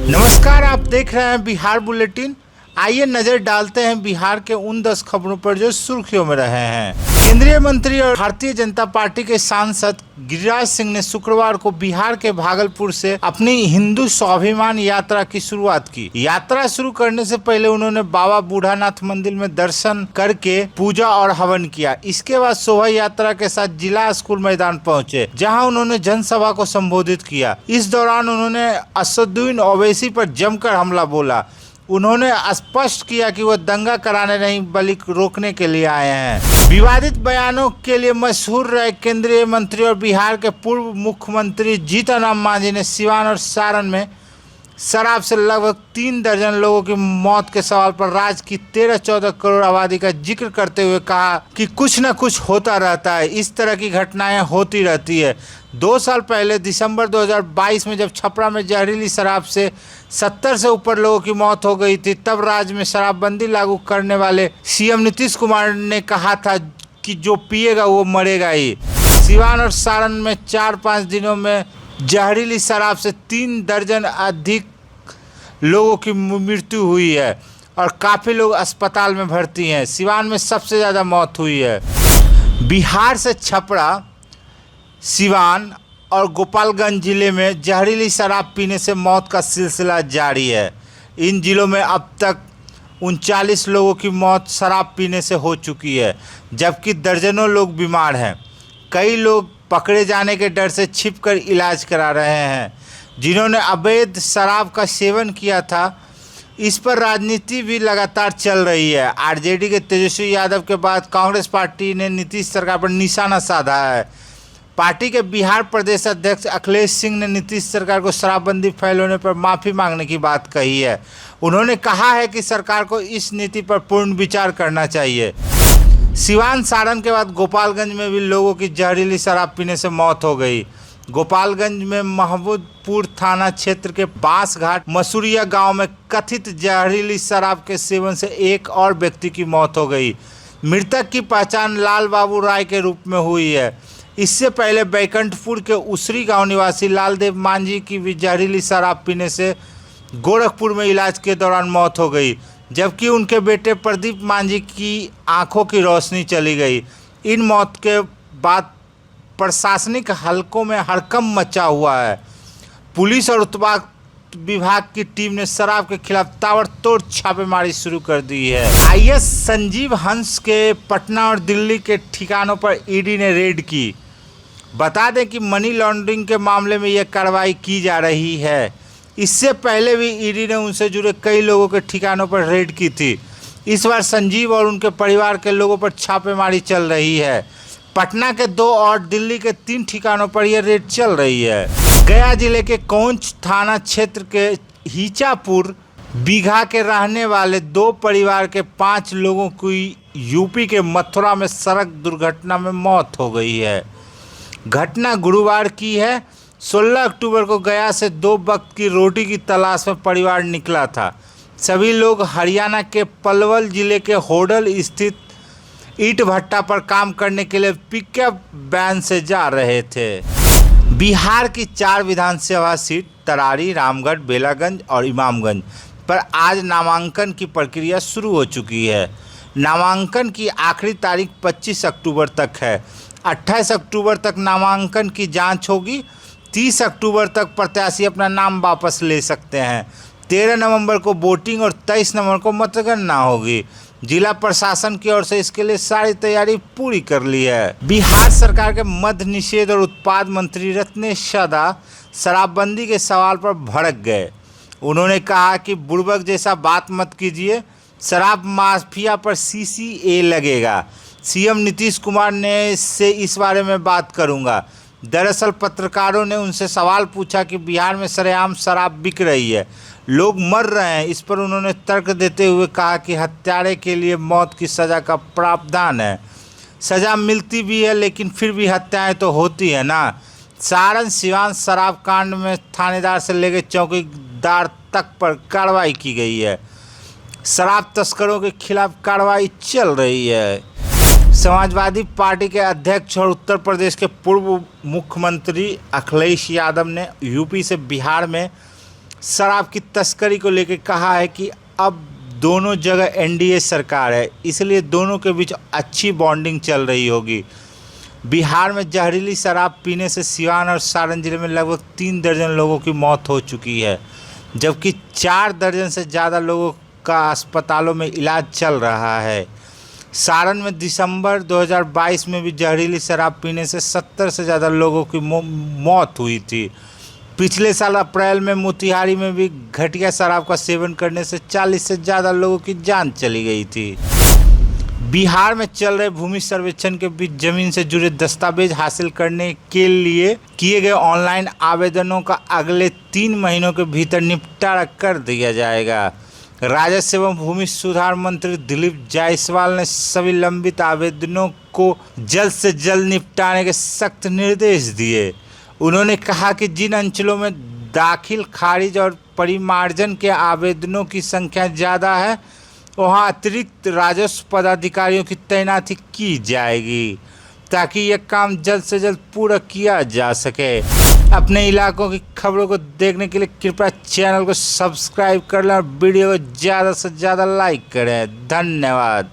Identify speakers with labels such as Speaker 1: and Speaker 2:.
Speaker 1: नमस्कार, आप देख रहे हैं बिहार बुलेटिन। आइए नजर डालते हैं बिहार के उन 10 खबरों पर जो सुर्खियों में रहे हैं। केंद्रीय मंत्री और भारतीय जनता पार्टी के सांसद गिरिराज सिंह ने शुक्रवार को बिहार के भागलपुर से अपनी हिंदू स्वाभिमान यात्रा की शुरुआत की। यात्रा शुरू करने से पहले उन्होंने बाबा बूढ़ानाथ मंदिर में दर्शन करके पूजा और हवन किया। इसके बाद शोभा यात्रा के साथ जिला स्कूल मैदान पहुंचे, जहां उन्होंने जनसभा को संबोधित किया। इस दौरान उन्होंने असदुद्दीन ओवैसी पर जमकर हमला बोला। उन्होंने स्पष्ट किया कि वह दंगा कराने नहीं बल्कि रोकने के लिए आए हैं। विवादित बयानों के लिए मशहूर रहे केंद्रीय मंत्री और बिहार के पूर्व मुख्यमंत्री जीतन राम मांझी ने सिवान और सारण में शराब से लगभग 3 दर्जन लोगों की मौत के सवाल पर राज्य की 13-14 करोड़ आबादी का जिक्र करते हुए कहा कि कुछ न कुछ होता रहता है, इस तरह की घटनाएं होती रहती है। 2 साल पहले दिसंबर 2022 में जब छपरा में जहरीली शराब से 70 से ऊपर लोगों की मौत हो गई थी, तब राज्य में शराबबंदी लागू करने वाले सीएम नीतीश कुमार ने कहा था कि जो पिएगा वो मरेगा ही। सिवान और सारण में 4-5 दिनों में जहरीली शराब से 3 दर्जन अधिक लोगों की मृत्यु हुई है और काफ़ी लोग अस्पताल में भर्ती हैं। सिवान में सबसे ज़्यादा मौत हुई है। बिहार से छपरा, सिवान और गोपालगंज जिले में जहरीली शराब पीने से मौत का सिलसिला जारी है। इन जिलों में अब तक 39 लोगों की मौत शराब पीने से हो चुकी है, जबकि दर्जनों लोग बीमार हैं। कई लोग पकड़े जाने के डर से छिपकर इलाज करा रहे हैं। जिन्होंने अवैध शराब का सेवन किया था, इस पर राजनीति भी लगातार चल रही है। आरजेडी के तेजस्वी यादव के बाद कांग्रेस पार्टी ने नीतीश सरकार पर निशाना साधा है। पार्टी के बिहार प्रदेश अध्यक्ष अखिलेश सिंह ने नीतीश सरकार को शराबबंदी फैलाने पर माफ़ी मांगने की बात कही है। उन्होंने कहा है कि सरकार को इस नीति पर पूर्ण विचार करना चाहिए। सिवान सारण के बाद गोपालगंज में भी लोगों की जहरीली शराब पीने से मौत हो गई। गोपालगंज में महमूदपुर थाना क्षेत्र के बांसघाट मसूरिया गांव में कथित जहरीली शराब के सेवन से एक और व्यक्ति की मौत हो गई। मृतक की पहचान लाल बाबू राय के रूप में हुई है। इससे पहले बैकुंठपुर के उसरी गांव निवासी लालदेव मांझी की भी जहरीली शराब पीने से गोरखपुर में इलाज के दौरान मौत हो गई, जबकि उनके बेटे प्रदीप मांझी की आंखों की रोशनी चली गई। इन मौत के बाद प्रशासनिक हलकों में हड़कंप मचा हुआ है। पुलिस और उत्पाद विभाग की टीम ने शराब के खिलाफ ताबड़तोड़ छापेमारी शुरू कर दी है। आईएएस संजीव हंस के पटना और दिल्ली के ठिकानों पर ईडी ने रेड की। बता दें कि मनी लॉन्ड्रिंग के मामले में यह कार्रवाई की जा रही है। इससे पहले भी ईडी ने उनसे जुड़े कई लोगों के ठिकानों पर रेड की थी। इस बार संजीव और उनके परिवार के लोगों पर छापेमारी चल रही है। पटना के 2 और दिल्ली के 3 ठिकानों पर यह रेड चल रही है। गया जिले के कोंच थाना क्षेत्र के हीचापुर बीघा के रहने वाले 2 परिवार के 5 लोगों की यूपी के मथुरा में सड़क दुर्घटना में मौत हो गई है। घटना गुरुवार की है। 16 अक्टूबर को गया से 2 वक्त की रोटी की तलाश में परिवार निकला था। सभी लोग हरियाणा के पलवल जिले के होडल स्थित ईंट भट्टा पर काम करने के लिए पिकअप वैन से जा रहे थे। बिहार की 4 विधानसभा सीट तरारी, रामगढ़, बेलागंज और इमामगंज पर आज नामांकन की प्रक्रिया शुरू हो चुकी है। नामांकन की आखिरी तारीख 25 अक्टूबर तक है। 28 अक्टूबर तक नामांकन की जांच होगी। 30 अक्टूबर तक प्रत्याशी अपना नाम वापस ले सकते हैं। 13 नवंबर को वोटिंग और 23 नवंबर को मतगणना होगी। जिला प्रशासन की ओर से इसके लिए सारी तैयारी पूरी कर ली है। बिहार सरकार के मद्य निषेध और उत्पाद मंत्री रत्नेश सदा शराबबंदी के सवाल पर भड़क गए। उन्होंने कहा कि बुड़बक जैसा बात मत कीजिए, शराब माफिया पर सीसीए लगेगा। सीएम नीतीश कुमार ने से इस बारे में बात करूंगा। दरअसल पत्रकारों ने उनसे सवाल पूछा कि बिहार में सरेआम शराब बिक रही है, लोग मर रहे हैं। इस पर उन्होंने तर्क देते हुए कहा कि हत्यारे के लिए मौत की सज़ा का प्रावधान है। सज़ा मिलती भी है, लेकिन फिर भी हत्याएं तो होती है ना। सारण सिवान शराब कांड में थानेदार से लेकर चौकीदार तक पर कार्रवाई की गई है। शराब तस्करों के खिलाफ कार्रवाई चल रही है। समाजवादी पार्टी के अध्यक्ष और उत्तर प्रदेश के पूर्व मुख्यमंत्री अखिलेश यादव ने यूपी से बिहार में शराब की तस्करी को लेकर कहा है कि अब दोनों जगह एनडीए सरकार है, इसलिए दोनों के बीच अच्छी बॉन्डिंग चल रही होगी। बिहार में जहरीली शराब पीने से सिवान और सारण जिले में लगभग 3 दर्जन लोगों की मौत हो चुकी है, जबकि 4 दर्जन से ज़्यादा लोगों का अस्पतालों में इलाज चल रहा है। सारण में दिसंबर 2022 में भी जहरीली शराब पीने से 70 से ज़्यादा लोगों की मौत हुई थी। पिछले साल अप्रैल में मोतिहारी में भी घटिया शराब का सेवन करने से 40 से ज़्यादा लोगों की जान चली गई थी। बिहार में चल रहे भूमि सर्वेक्षण के बीच जमीन से जुड़े दस्तावेज हासिल करने के लिए किए गए ऑनलाइन आवेदनों का अगले 3 महीनों के भीतर निपटारा कर दिया जाएगा। राजस्व एवं भूमि सुधार मंत्री दिलीप जायसवाल ने सभी लंबित आवेदनों को जल्द से जल्द निपटाने के सख्त निर्देश दिए। उन्होंने कहा कि जिन अंचलों में दाखिल, खारिज और परिमार्जन के आवेदनों की संख्या ज़्यादा है, वहां अतिरिक्त राजस्व पदाधिकारियों की तैनाती की जाएगी ताकि यह काम जल्द से जल्द पूरा किया जा सके। अपने इलाकों की खबरों को देखने के लिए कृपया चैनल को सब्सक्राइब कर लें और वीडियो को ज़्यादा से ज़्यादा लाइक करें। धन्यवाद।